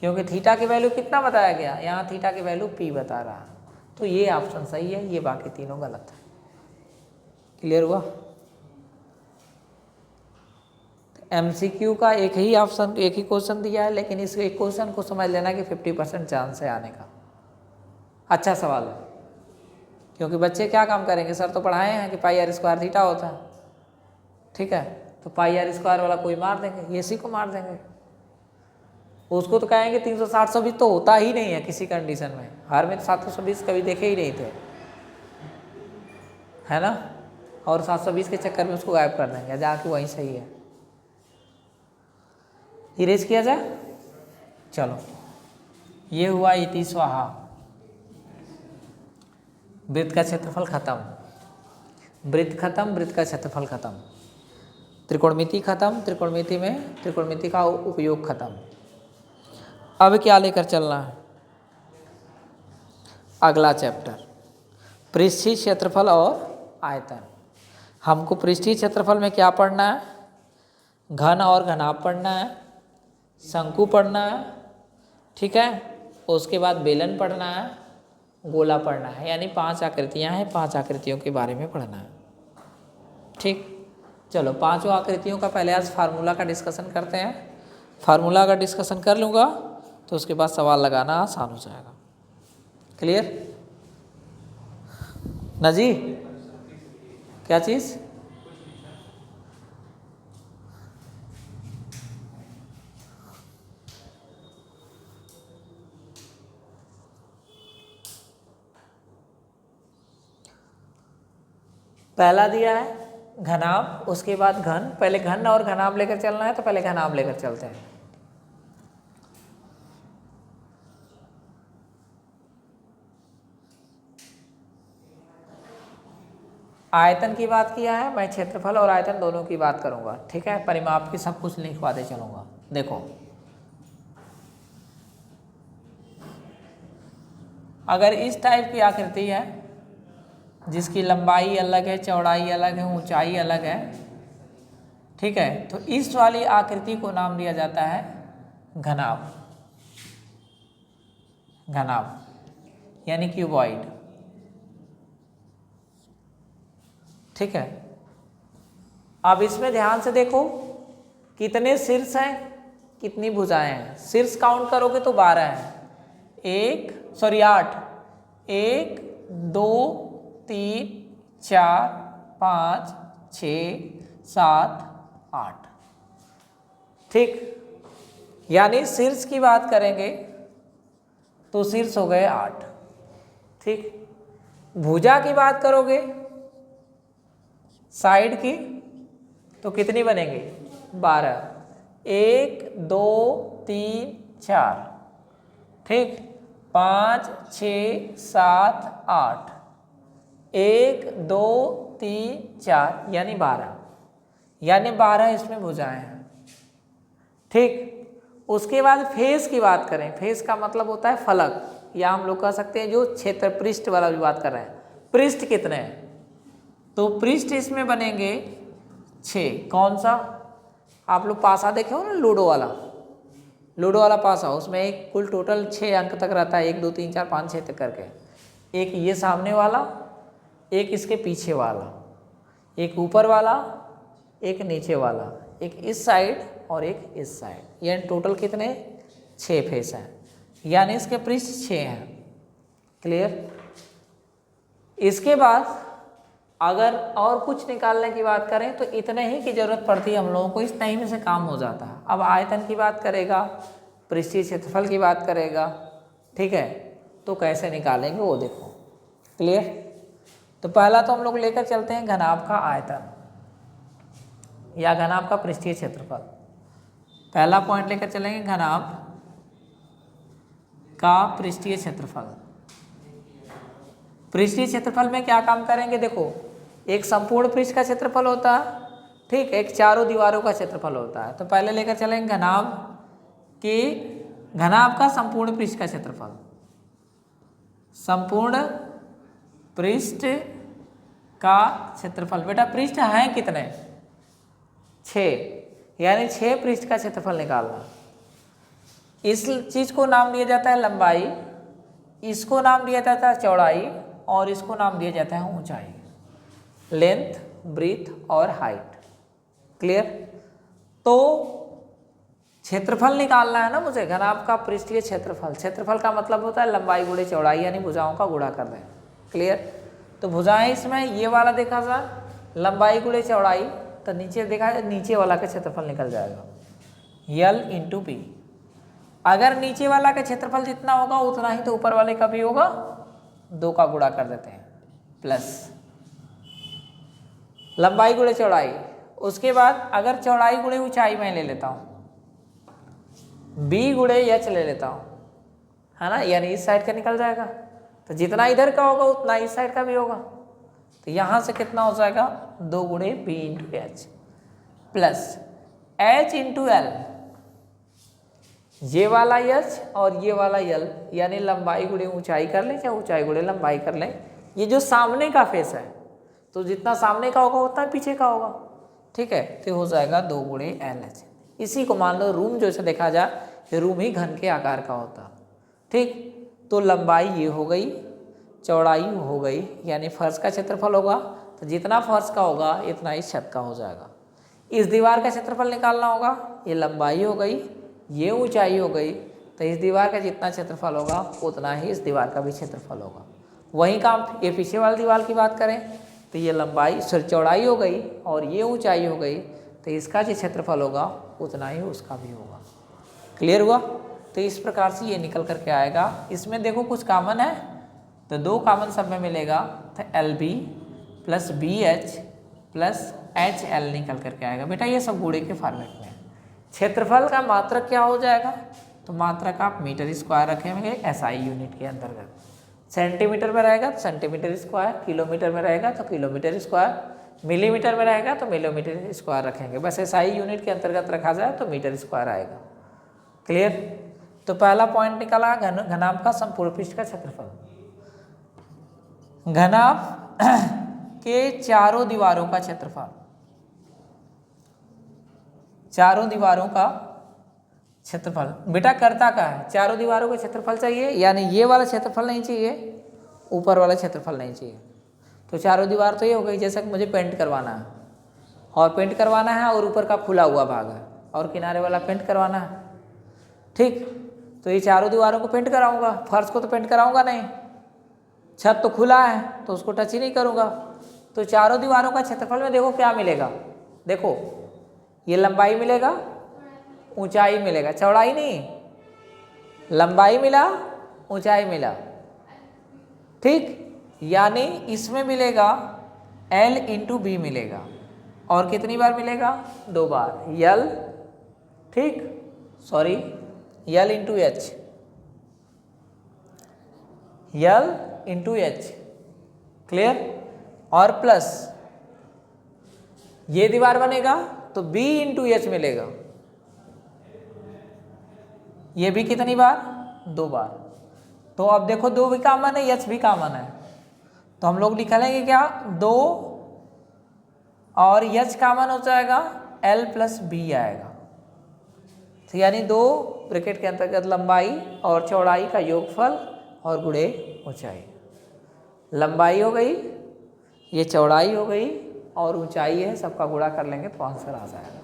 क्योंकि थीटा की वैल्यू कितना बताया गया, यहाँ थीटा की वैल्यू p बता रहा, तो ये ऑप्शन सही है, ये बाकी तीनों गलत है। क्लियर हुआ? MCQ का एक ही ऑप्शन, एक ही क्वेश्चन दिया है, लेकिन इस एक क्वेश्चन को समझ लेना कि 50% चांस है आने का। अच्छा सवाल है, क्योंकि बच्चे क्या काम करेंगे, सर तो पढ़ाए हैं कि पाई आर स्क्वायर थीटा होता है, ठीक है, तो पाई आर स्क्वायर वाला कोई मार देंगे, ये सी को मार देंगे, उसको तो कहेंगे 360 तो होता ही नहीं है किसी कंडीशन में, हर में 720 कभी देखे ही नहीं थे, है ना, और 720 के चक्कर में उसको गायब कर देंगे, जाके वहीं सही है। इरेज किया जाए, चलो ये हुआ इति स्वाहा। वृत्त का क्षेत्रफल खत्म, वृत्त खत्म, वृत्त का क्षेत्रफल खत्म, त्रिकोणमिति खत्म, त्रिकोणमिति में त्रिकोणमिति का उपयोग खत्म। अब क्या लेकर चलना है, अगला चैप्टर पृष्ठीय क्षेत्रफल और आयतन। हमको पृष्ठीय क्षेत्रफल में क्या पढ़ना है, घन और घनाभ पढ़ना है, शंकु पढ़ना है, ठीक है, उसके बाद बेलन पढ़ना है, गोला पढ़ना है, यानी 5 आकृतियां हैं, 5 आकृतियों के बारे में पढ़ना है। ठीक, चलो 5 आकृतियों का पहले आज फार्मूला का डिस्कशन करते हैं। फार्मूला का डिस्कशन कर लूँगा तो उसके बाद सवाल लगाना आसान हो जाएगा। क्लियर ना जी? क्या चीज़? पहला दिया है घनाभ, उसके बाद घन, पहले घन और घनाभ लेकर चलना है तो पहले घनाभ लेकर चलते हैं। आयतन की बात किया है, मैं क्षेत्रफल और आयतन दोनों की बात करूंगा, ठीक है, परिमाप की सब कुछ लिखवाते चलूंगा। देखो अगर इस टाइप की आकृति है जिसकी लंबाई अलग है, चौड़ाई अलग है, ऊंचाई अलग है, ठीक है, तो इस वाली आकृति को नाम दिया जाता है घनाभ, घनाभ यानी क्यूबॉइड, ठीक है। अब इसमें ध्यान से देखो कितने शीर्ष हैं, कितनी भुजाएं हैं। शीर्ष काउंट करोगे तो 12 हैं, 8, 1 2 3 4 5 6 7 8, ठीक, यानी शीर्ष की बात करेंगे तो शीर्ष हो गए 8, ठीक। भुजा की बात करोगे साइड की तो कितनी बनेंगी, 12, 1 2 3 4, ठीक, 5 6 7 8, 1 2 3 4 यानी 12, यानी 12 इसमें भुजाएं हैं, ठीक। उसके बाद फेस की बात करें, फेस का मतलब होता है फलक, या हम लोग कह सकते हैं जो क्षेत्र पृष्ठ वाला भी बात कर रहे हैं, पृष्ठ कितने हैं, तो पृष्ठ इसमें बनेंगे 6। कौन सा, आप लोग पासा देखे हो ना, लूडो वाला पासा, उसमें एक कुल टोटल 6 अंक तक रहता है, 1 2 3 4 5 6 तक करके, एक ये सामने वाला, एक इसके पीछे वाला, एक ऊपर वाला, एक नीचे वाला, एक इस साइड और एक इस साइड, यानी टोटल कितने 6 फेस हैं, यानी इसके पृष्ठ 6 हैं। क्लियर? इसके बाद अगर और कुछ निकालने की बात करें तो इतने ही की जरूरत पड़ती है हम लोगों को, इस टाइम से काम हो जाता है। अब आयतन की बात करेगा, पृष्ठीय क्षेत्रफल की बात करेगा, ठीक है, तो कैसे निकालेंगे वो देखो। क्लियर? तो पहला तो हम लोग लेकर चलते हैं घनाभ का आयतन या घनाभ का पृष्ठीय क्षेत्रफल। पहला पॉइंट लेकर चलेंगे घनाभ का पृष्ठीय क्षेत्रफल। पृष्ठीय क्षेत्रफल में क्या काम करेंगे, देखो एक संपूर्ण पृष्ठ का क्षेत्रफल होता है, ठीक, एक चारों दीवारों का क्षेत्रफल होता है। तो पहले लेकर चलेंगे घनाभ का संपूर्ण पृष्ठ का क्षेत्रफल। संपूर्ण पृष्ठ का क्षेत्रफल, बेटा पृष्ठ हैं कितने, 6, यानी 6 पृष्ठ का क्षेत्रफल निकालना। इस चीज को नाम दिया जाता है लंबाई, इसको नाम दिया जाता है चौड़ाई और इसको नाम दिया जाता है ऊंचाई, लेंथ, ब्रीथ और हाइट। क्लियर? तो क्षेत्रफल निकालना है ना मुझे, घनाभ का पृष्ठीय क्षेत्रफल। क्षेत्रफल का मतलब होता है लंबाई गुणे चौड़ाई, यानी भुजाओं का गुणा कर दें। क्लियर? तो भुजाएं इसमें ये वाला देखा जाए लंबाई गुणे चौड़ाई, तो नीचे देखा जाए नीचे वाला का क्षेत्रफल निकल जाएगा यल इंटू बी। अगर नीचे वाला का क्षेत्रफल जितना होगा उतना ही तो ऊपर वाले का भी होगा, 2 का गुणा कर देते हैं, प्लस लंबाई गुणे चौड़ाई। उसके बाद अगर चौड़ाई गुणे ऊंचाई मैं ले लेता हूँ, बी गुणे एच ले लेता हूँ, है ना, यानी इस साइड का निकल जाएगा, तो जितना इधर का होगा उतना इस साइड का भी होगा। तो यहाँ से कितना हो जाएगा 2 गुणे B into H plus H into L, ये वाला एच और ये वाला यल, यानी लंबाई गुणे ऊंचाई कर लें या ऊंचाई गुणे लंबाई कर लें। ये जो सामने का फेस है तो जितना सामने का होगा उतना पीछे का होगा। ठीक है, तो हो जाएगा 2 गुणे एल एच। इसी को मान लो रूम जैसे देखा जाए, ये रूम ही घन के आकार का होता। ठीक, तो लंबाई ये हो गई, चौड़ाई हो गई, यानी फर्श का क्षेत्रफल होगा, तो जितना फर्श का होगा इतना ही छत का हो जाएगा। इस दीवार का क्षेत्रफल निकालना होगा, ये लंबाई हो गई, ये ऊंचाई हो गई, तो इस दीवार का जितना क्षेत्रफल होगा उतना ही इस दीवार का भी क्षेत्रफल होगा। वही काम ये पीछे वाली दीवार की बात करें तो ये लंबाई चौड़ाई हो गई और ये ऊंचाई हो गई, तो इसका जो क्षेत्रफल होगा उतना ही उसका भी होगा। क्लियर हुआ? तो इस प्रकार से ये निकल करके आएगा। इसमें देखो कुछ कॉमन है, तो 2 कॉमन सब में मिलेगा, तो L B plus B H plus H L निकल करके आएगा। बेटा ये सब गुणे के फॉर्मेट में। क्षेत्रफल का मात्रक क्या हो जाएगा, तो मात्रक आप मीटर स्क्वायर रखेंगे एसआई यूनिट के अंतर्गत। सेंटीमीटर में रहेगा तो सेंटीमीटर स्क्वायर, किलोमीटर में रहेगा तो किलोमीटर स्क्वायर, मिलीमीटर में रहेगा तो मिलीमीटर स्क्वायर रखेंगे। बस एसआई यूनिट के अंतर्गत रखा जाए तो मीटर स्क्वायर आएगा। क्लियर? तो पहला पॉइंट निकाला घनाभ का संपूर्ण पृष्ठ का क्षेत्रफल। घनाभ के चारों दीवारों का क्षेत्रफल, चारों दीवारों का क्षेत्रफल। बेटा करता का है, चारों दीवारों का क्षेत्रफल चाहिए, यानी ये वाला क्षेत्रफल नहीं चाहिए, ऊपर वाला क्षेत्रफल नहीं चाहिए। तो चारों दीवार तो ये हो गई, जैसा कि मुझे पेंट करवाना है और पेंट करवाना है और ऊपर का खुला हुआ भाग है और किनारे वाला पेंट करवाना है। ठीक, तो ये चारों दीवारों को पेंट कराऊंगा, फर्श को तो पेंट कराऊंगा नहीं, छत तो खुला है तो उसको टच ही नहीं करूंगा। तो चारों दीवारों का क्षेत्रफल में देखो क्या मिलेगा, देखो ये लंबाई मिलेगा, ऊंचाई मिलेगा, चौड़ाई नहीं, लंबाई मिला, ऊंचाई मिला। ठीक, यानी इसमें मिलेगा L इंटू बी मिलेगा, और कितनी बार मिलेगा 2 बार, L, ठीक, sorry L into H, L into H. Clear? और प्लस ये दीवार बनेगा तो B इंटू एच मिलेगा, ये भी कितनी बार 2 बार। तो अब देखो 2 भी कॉमन है, एच भी कॉमन है, तो हम लोग निकालेंगे क्या 2 और एच कॉमन हो जाएगा, L प्लस बी आएगा। तो यानी 2 ब्रैकेट के अंतर्गत लंबाई और चौड़ाई का योगफल और गुणे ऊंचाई। लंबाई हो गई, ये चौड़ाई हो गई और ऊंचाई है, सबका गुणा कर लेंगे तो आंसर आ जाएगा।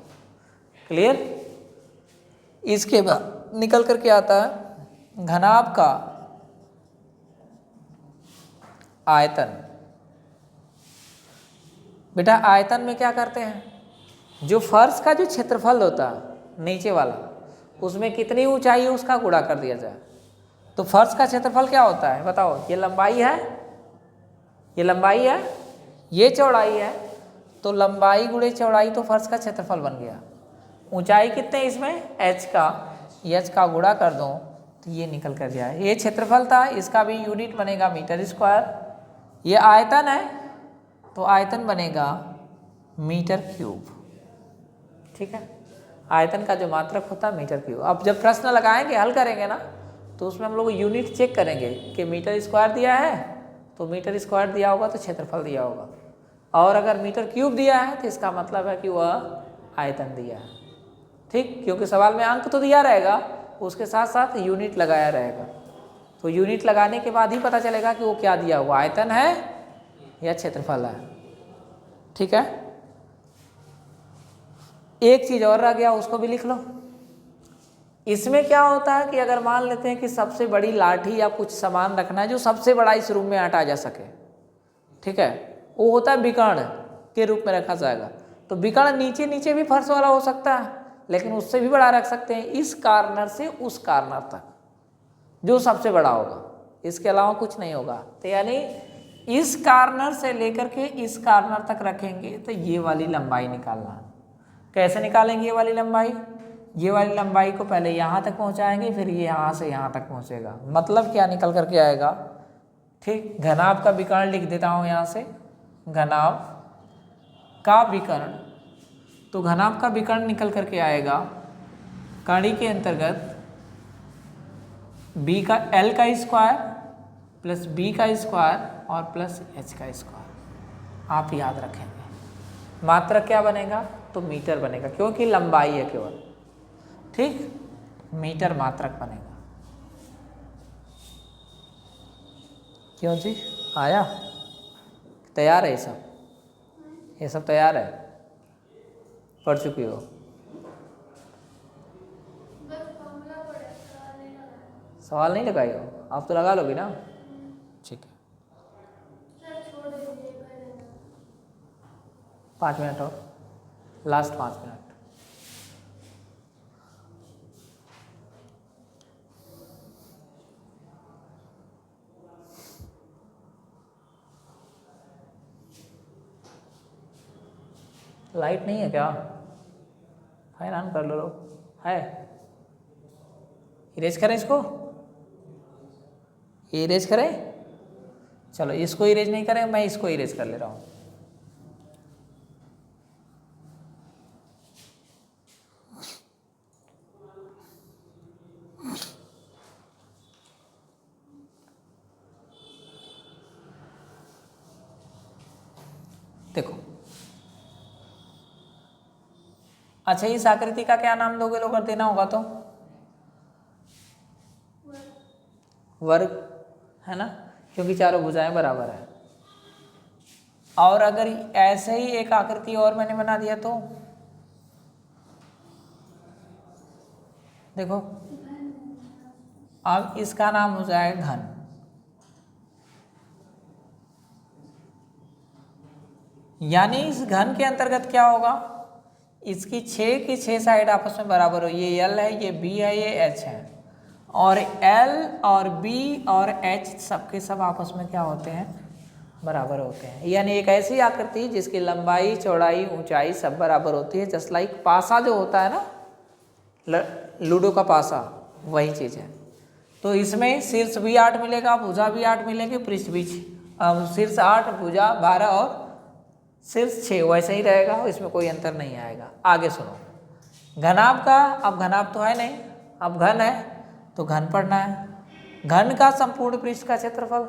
क्लियर? इसके बाद निकल करके आता है घनाभ का आयतन। बेटा आयतन में क्या करते हैं, जो फर्श का जो क्षेत्रफल होता है नीचे वाला, उसमें कितनी ऊंचाई है उसका गुणा कर दिया जाए। तो फर्श का क्षेत्रफल क्या होता है बताओ, ये लंबाई है, ये लंबाई है, ये चौड़ाई है, तो लंबाई गुणे चौड़ाई तो फर्श का क्षेत्रफल बन गया। ऊंचाई कितने इसमें h का, h का गुणा कर दो तो ये निकल कर जाए। ये क्षेत्रफल था, इसका भी यूनिट बनेगा मीटर स्क्वायर। ये आयतन है तो आयतन बनेगा मीटर क्यूब। ठीक है, आयतन का जो मात्रक होता है मीटर क्यूब। अब जब प्रश्न लगाएंगे हल करेंगे ना, तो उसमें हम लोग यूनिट चेक करेंगे कि मीटर स्क्वायर दिया है तो मीटर स्क्वायर दिया होगा तो क्षेत्रफल दिया होगा, और अगर मीटर क्यूब दिया है तो इसका मतलब है कि वह आयतन दिया है। ठीक, क्योंकि सवाल में अंक तो दिया रहेगा, उसके साथ साथ यूनिट लगाया रहेगा। तो यूनिट लगाने के बाद ही पता चलेगा कि वो क्या दिया हुआ, आयतन है या क्षेत्रफल है। ठीक है, एक चीज और रह गया, उसको भी लिख लो। इसमें क्या होता है कि अगर मान लेते हैं कि सबसे बड़ी लाठी या कुछ सामान रखना है जो सबसे बड़ा इस रूम में हटाया जा सके, ठीक है, वो होता है विकर्ण के रूप में रखा जाएगा। तो विकर्ण नीचे नीचे भी फर्श वाला हो सकता है, लेकिन उससे भी बड़ा रख सकते हैं, इस कार्नर से उस कार्नर तक जो सबसे बड़ा होगा, इसके अलावा कुछ नहीं होगा। तो यानी इस कार्नर से लेकर के इस कार्नर तक रखेंगे तो ये वाली लंबाई निकालना। कैसे निकालेंगे ये वाली लंबाई? ये वाली लंबाई को पहले यहाँ तक पहुँचाएंगे, फिर ये यहाँ से यहाँ तक पहुँचेगा। मतलब क्या निकल करके आएगा? ठीक, घनाभ का विकर्ण लिख देता हूँ यहाँ से, घनाभ का विकर्ण। तो घनाभ का विकर्ण निकल करके आएगा कड़ी के अंतर्गत बी का एल का स्क्वायर प्लस बी का स्क्वायर और प्लस एच का स्क्वायर। आप याद रखेंगे। मात्रक क्या बनेगा? तो मीटर बनेगा, क्योंकि लंबाई है केवल। ठीक, मीटर मात्रक बनेगा। क्यों जी, आया? तैयार है ये सब तैयार है? पढ़ चुकी हो? सवाल नहीं लगाई हो? आप तो लगा लोगे ना? ठीक है, 5 मिनट और, लास्ट 5 मिनट। लाइट नहीं है क्या? फैन ऑन कर लो। है, इरेज करें इसको? इरेज करें? चलो, इसको इरेज नहीं करें, मैं इसको इरेज कर ले रहा हूँ। देखो, अच्छा, इस आकृति का क्या नाम दोगे लोग? अगर देना होगा तो वर्ग, है ना, क्योंकि चारों भुजाएं बराबर है। और अगर ऐसे ही एक आकृति और मैंने बना दिया तो देखो, अब इसका नाम हो जाएगा घन। यानी इस घन के अंतर्गत क्या होगा? इसकी 6 की 6 साइड आपस में बराबर हो। ये एल है, ये बी है, ये एच है, और एल और बी और एच सबके सब आपस में क्या होते हैं? बराबर होते हैं। यानी एक ऐसी आकृति जिसकी लंबाई, चौड़ाई, ऊंचाई सब बराबर होती है। जस्ट लाइक पासा जो होता है ना, लूडो का पासा, वही चीज़ है। तो इसमें शीर्ष भी 8 मिलेगा, भुजा भी 8 मिलेगी, पृष्ठ भी शीर्ष 8, भुजा 12 और शीर्ष 6 वैसे ही रहेगा, इसमें कोई अंतर नहीं आएगा। आगे सुनो, घनाभ का, अब घनाभ तो है नहीं, अब घन है, तो घन पढ़ना है। घन का संपूर्ण पृष्ठ का क्षेत्रफल,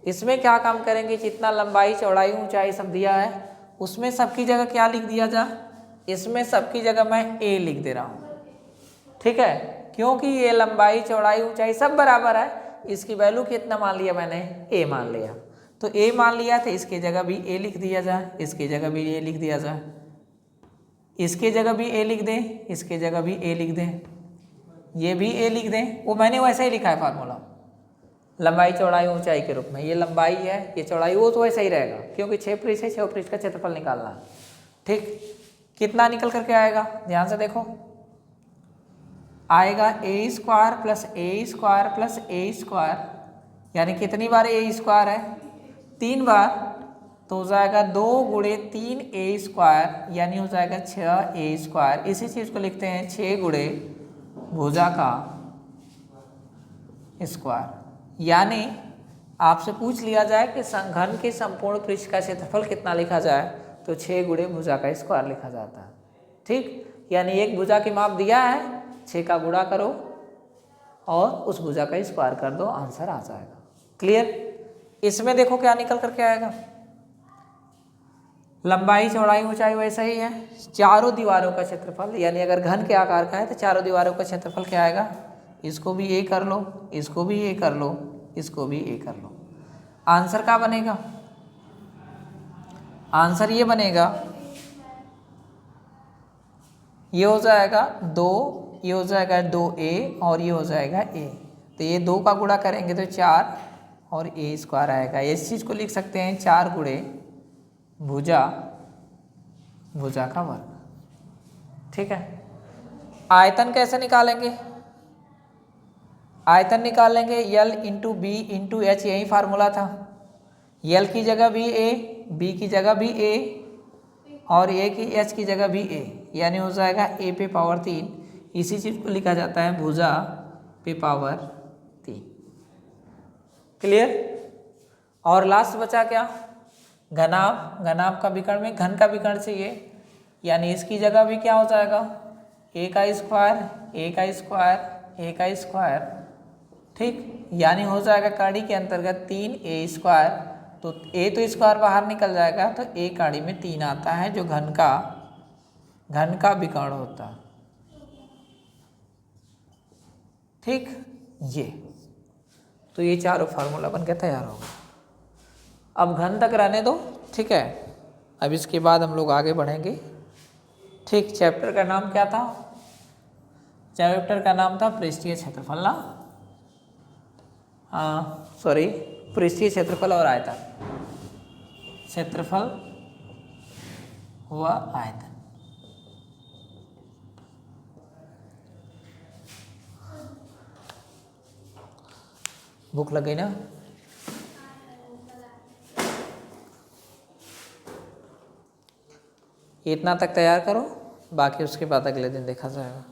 इसमें क्या काम करेंगे? जितना लंबाई, चौड़ाई, ऊंचाई सब दिया है, उसमें सबकी जगह क्या लिख दिया जाए? इसमें सबकी जगह मैं ए लिख दे रहा हूँ। ठीक है, क्योंकि ये लंबाई, चौड़ाई, ऊंचाई सब बराबर है। इसकी वैल्यू कितना मान लिया मैंने? ए मान लिया। तो ए मान लिया तो इसकी जगह भी ए लिख दिया जाए, इसकी जगह भी ए लिख दिया जाए, इसकी जगह भी ए लिख दें, इसकी जगह भी ए लिख दें, ये भी ए लिख दें। वो मैंने वैसे ही लिखा है फार्मूला, लंबाई, चौड़ाई, ऊंचाई के रूप में। ये लंबाई है, ये चौड़ाई, वो तो वैसा ही रहेगा, क्योंकि 6 पृष्ठ है, 6 पृष्ठ का क्षेत्रफल निकालना है। ठीक, कितना निकल करके आएगा? ध्यान से देखो, आएगा ए स्क्वायर प्लस ए स्क्वायर प्लस ए स्क्वायर, यानी कितनी बार ए स्क्वायर है? 3 बार। तो हो जाएगा 2 गुणे 3 ए स्क्वायर, यानी हो जाएगा 6 ए स्क्वायर। इसी चीज़ को लिखते हैं 6 गुणे भुजा का स्क्वायर। यानी आपसे पूछ लिया जाए कि घन के संपूर्ण पृष्ठ का क्षेत्रफल कितना लिखा जाए, तो 6 गुणे भुजा का स्क्वायर लिखा जाता है। ठीक, यानी एक भुजा की माप दिया है, 6 का गुणा करो और उस भुजा का स्क्वायर कर दो, आंसर आ जाएगा। क्लियर? इसमें देखो क्या निकल करके आएगा, लंबाई, चौड़ाई, ऊंचाई वैसा ही है, चारों दीवारों का क्षेत्रफल, यानी अगर घन के आकार का है तो चारों दीवारों का क्षेत्रफल क्या आएगा? इसको भी ए कर लो, इसको भी ए कर लो, इसको भी ए कर लो। आंसर क्या बनेगा? आंसर ये बनेगा, ये हो जाएगा 2, ये हो जाएगा 2a और ये हो जाएगा a। तो ये 2 का गुणा करेंगे तो 4 और a स्क्वायर आएगा। इस चीज़ को लिख सकते हैं 4 गुणे भुजा, भुजा का वर्ग। ठीक है। आयतन कैसे निकालेंगे? आयतन निकालेंगे L into B into H, यही फार्मूला था। L की जगह भी a, b की जगह भी a और a की h की जगह भी a, यानी हो जाएगा a पे पावर 3। इसी चीज़ को लिखा जाता है भुजा पे पावर 3। क्लियर? और लास्ट बचा क्या? घनाभ। घनाभ का विकर्ण में घन का विकर्ण चाहिए, यानी इसकी जगह भी क्या हो जाएगा? a का स्क्वायर, a का स्क्वायर, a का स्क्वायर। ठीक, यानी हो जाएगा कड़ी के अंतर्गत 3a स्क्वायर। तो a तो स्क्वायर बाहर निकल जाएगा, तो a कड़ी में 3 आता है, जो घन का विकर्ण होता है। ठीक, ये तो ये चारों फार्मूला बन के तैयार होगा। अब घन तक रहने दो। ठीक है, अब इसके बाद हम लोग आगे बढ़ेंगे। ठीक, चैप्टर का नाम क्या था? चैप्टर का नाम था पृष्ठीय क्षेत्रफल ना, सॉरी, पृष्ठीय क्षेत्रफल और आयतन। क्षेत्रफल व आयतन। भूख लग गई ना? इतना तक तैयार करो, बाकी उसके बाद अगले दिन देखा जाएगा।